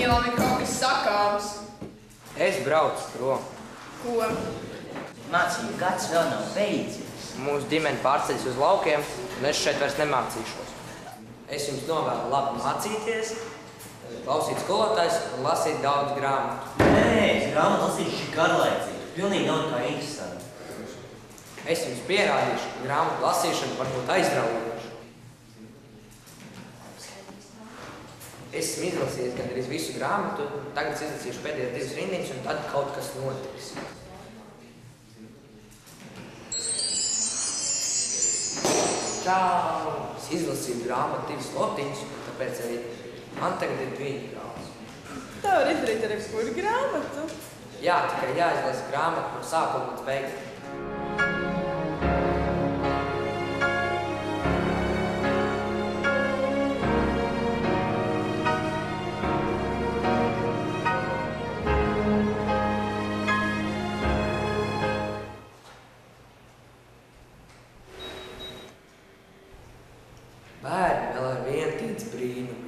Emīlam ir kaut kas sakāms. Es braucu prom. Ko? Mācību gads vēl nav beidzies. Mūsu ģimene pārceļas uz laukiem, un es šeit vairs nemācīšos. Es jums novēlu labi mācīties, klausīt skolotājs un lasīt daudz grāmatu. Nē, grāmatu lasīšana ir garlaicīga. Pilnīgi nav kā interesanti. Es jums pierādīšu, ka grāmatu lasīšana var būt aizraujoša. Esmu izlasījis gandrīz visu grāmatu, tagad es izlasīšu pēdējās 2 rindiņas, un tad kaut kas notiks. Čau! Es izlasīju grāmatu 2 slotiņus, tāpēc arī man tagad ir 2 grāmatas. Tā var izdarīt ar jebkuru grāmatu. Jā, tikai jāizlasa grāmatu no sākuma līdz beigām. Bērni vēl ar vienu tic brīnumu.